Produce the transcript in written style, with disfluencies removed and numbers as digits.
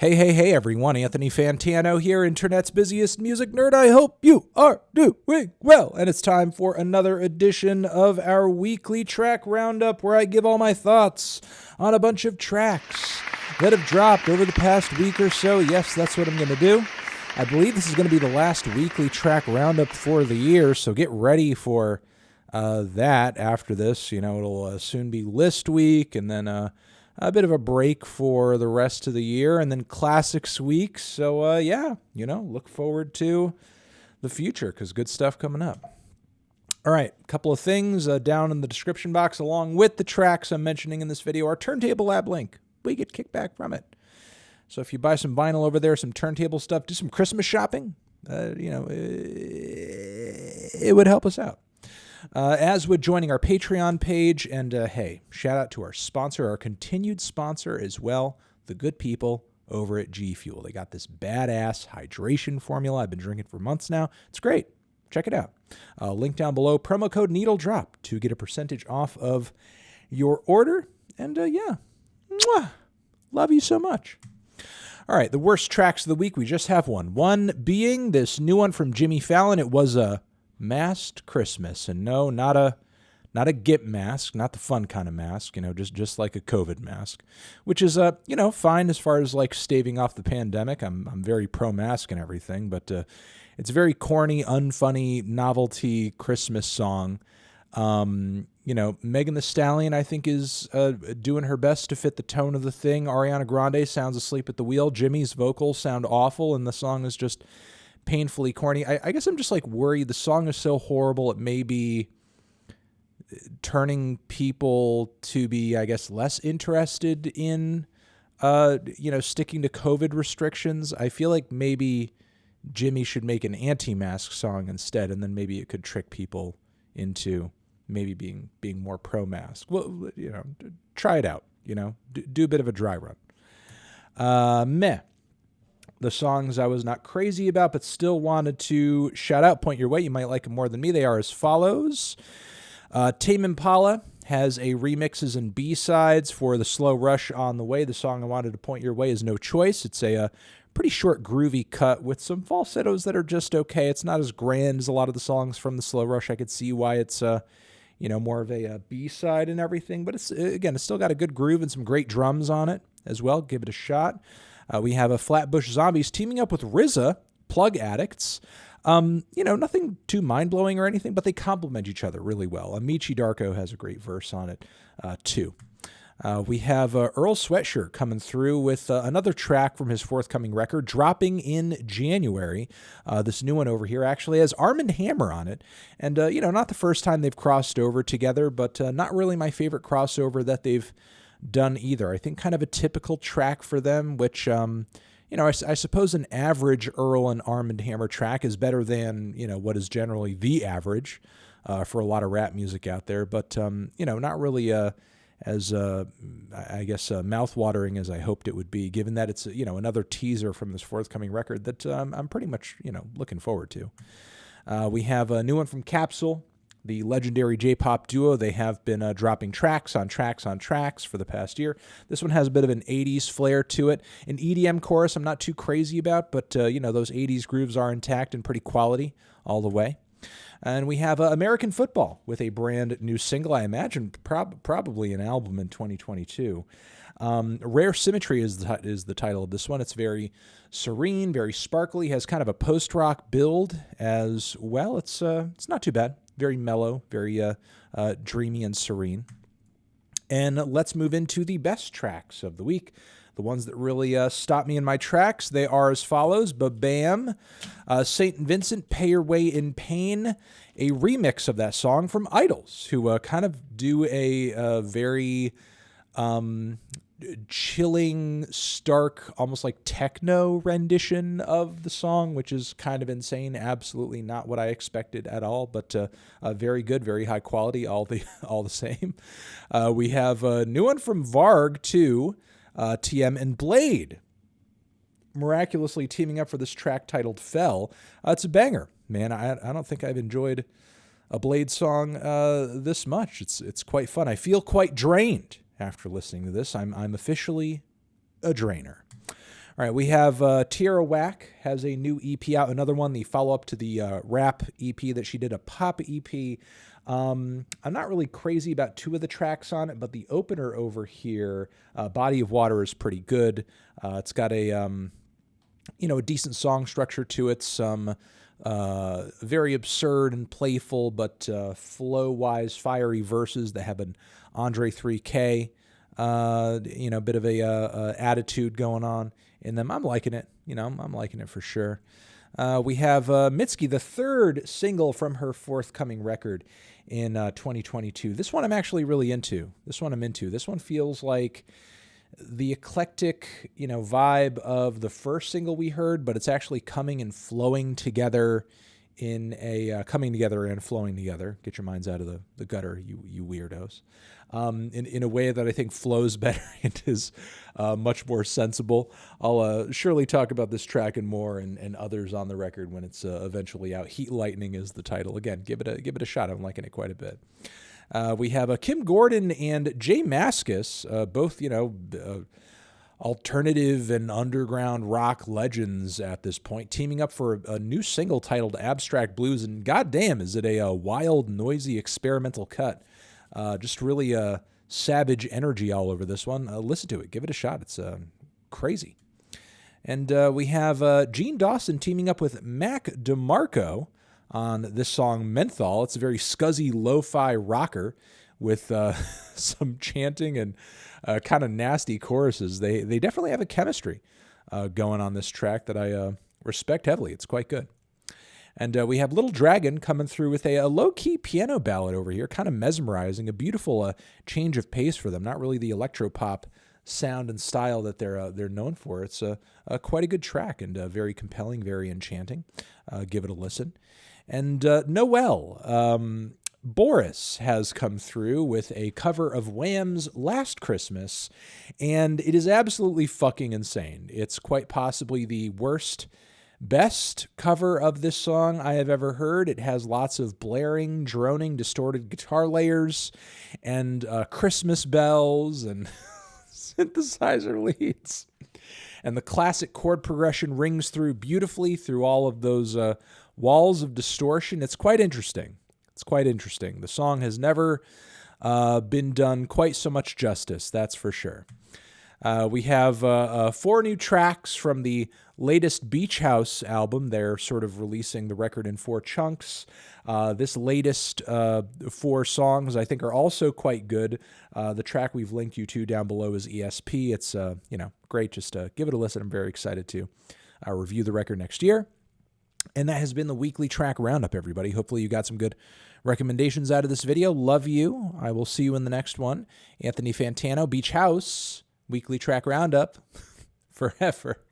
Hey, everyone. Anthony Fantano here, Internet's busiest music nerd. I hope you are doing well. And it's time for another edition of our weekly track roundup where I give all my thoughts on a bunch of tracks that have dropped over the past week or so. Yes, that's what I'm going to do. I believe this is going to be the last weekly track roundup for the year, so get ready for that after this. You know, it'll soon be list week, and then a bit of a break for the rest of the year, and then classics week. So, yeah, you know, look forward to the future because good stuff coming up. All right, a couple of things down in the description box along with the tracks I'm mentioning in this video. Our Turntable Lab link, we get kickback from it. So if you buy some vinyl over there, some turntable stuff, do some Christmas shopping, you know, it would help us out. As with joining our Patreon page, and hey, shout out to our sponsor, our continued sponsor as well, the good people over at GFuel. They got this badass hydration formula I've been drinking for months now. It's great. Check it out. Link down below, promo code NEEDLEDROP to get a percentage off of your order. And yeah, mwah, love you so much. All right, the worst tracks of the week, we just have one. One being this new one from Jimmy Fallon. It was a masked Christmas, and no, not a GIMP mask, not the fun kind of mask, you know, just like a COVID mask, which is you know, fine as far as like staving off the pandemic. I'm very pro mask and everything, but it's a very corny, unfunny novelty Christmas song. You know, Megan Thee Stallion, I think, is doing her best to fit the tone of the thing. Ariana Grande sounds asleep at the wheel. Jimmy's vocals sound awful, and the song is just painfully corny. I guess I'm just like worried the song is so horrible it may be turning people to be, I guess, less interested in, you know, sticking to COVID restrictions. I feel like maybe Jimmy should make an anti-mask song instead, and then maybe it could trick people into maybe being more pro-mask. Well, you know, try it out, you know, do a bit of a dry run. Meh. The songs I was not crazy about, but still wanted to shout out, point your way. You might like them more than me. They are as follows. Tame Impala has a remixes and B-sides for the Slow Rush on the Way. The song I wanted to point your way is No Choice. It's a pretty short, groovy cut with some falsettos that are just okay. It's not as grand as a lot of the songs from the Slow Rush. I could see why it's, you know, more of a B-side and everything. But it's, again, it's still got a good groove and some great drums on it as well. Give it a shot. We have a Flatbush Zombies teaming up with Rasa, plug Addicts. You know, nothing too mind-blowing or anything, but they complement each other really well. Darko has a great verse on it, too. We have Earl Sweatshirt coming through with another track from his forthcoming record, dropping in January. This new one over here actually has Armand on it. And, you know, not the first time they've crossed over together, but not really my favorite crossover that they've done either. I think kind of a typical track for them, which, you know, I suppose an average Earl and Armand track is better than, you know, what is generally the average for a lot of rap music out there. But, you know, not really as, I guess, mouth-watering as I hoped it would be, given that it's, you know, another teaser from this forthcoming record that I'm pretty much, you know, looking forward to. We have a new one from Capsule, the legendary J-pop duo. They have been dropping tracks on tracks for the past year. This one has a bit of an 80s flair to it. An EDM chorus I'm not too crazy about, but, you know, those 80s grooves are intact and pretty quality all the way. And we have American Football with a brand new single, I imagine probably an album in 2022. Rare Symmetry is the title of this one. It's very serene, very sparkly, has kind of a post-rock build as well. It's not too bad. Very mellow, very dreamy and serene. And let's move into the best tracks of the week. The ones that really stopped me in my tracks, they are as follows. Ba-bam, St. Vincent, Pay Your Way in Pain, a remix of that song from Idols, who kind of do a very chilling, stark, almost like techno rendition of the song, which is kind of insane. Absolutely not what I expected at all, but very good, very high quality, all the same. We have a new one from Varg, too, TM and Bladee, miraculously teaming up for this track titled Fell. It's a banger, man. I don't think I've enjoyed a Bladee song this much. It's quite fun. I feel quite drained after listening to this. I'm officially a drainer. All right, we have Tierra Whack has a new EP out, another one, the follow-up to the rap EP that she did, a pop EP. I'm not really crazy about two of the tracks on it, but the opener over here, Body of Water, is pretty good. It's got a, a decent song structure to it, some very absurd and playful, but flow-wise fiery verses that have an Andre 3K, bit of a attitude going on in them. I'm liking it. I'm liking it for sure. We have Mitski, the third single from her forthcoming record in 2022. This one I'm actually really into. This one feels like the eclectic, vibe of the first single we heard, but it's actually coming and flowing together in a coming together and flowing together. Get your minds out of the gutter, you weirdos. In a way that I think flows better and is much more sensible. I'll surely talk about this track and more and others on the record when it's eventually out. Heat Lightning is the title. Again, give it a shot. I'm liking it quite a bit. We have Kim Gordon and Jay Maskus, both alternative and underground rock legends at this point, teaming up for a new single titled Abstract Blues, and goddamn, is it a wild, noisy, experimental cut. Just really savage energy all over this one. Listen to it. Give it a shot. It's crazy. And we have Gene Dawson teaming up with Mac DeMarco on this song, Menthol. It's a very scuzzy lo-fi rocker with some chanting and kind of nasty choruses. They definitely have a chemistry going on this track that I respect heavily. It's quite good. And we have Little Dragon coming through with a low-key piano ballad over here, kind of mesmerizing, a beautiful change of pace for them. Not really the electropop sound and style that they're known for. It's quite a good track and very compelling, very enchanting. Give it a listen. And Noel, Boris has come through with a cover of Wham's Last Christmas, and it is absolutely fucking insane. It's quite possibly the best cover of this song I have ever heard. It has lots of blaring, droning, distorted guitar layers and Christmas bells and synthesizer leads. And the classic chord progression rings through beautifully through all of those walls of distortion. It's quite interesting. The song has never been done quite so much justice, that's for sure. We have 4 new tracks from the latest Beach House album. They're sort of releasing the record in 4 chunks. This latest 4 songs I think are also quite good. The track we've linked you to down below is ESP. It's great. Just give it a listen. I'm very excited to review the record next year. And that has been the weekly track roundup, everybody. Hopefully you got some good recommendations out of this video. Love you. I will see you in the next one. Anthony Fantano, Beach House, weekly track roundup forever.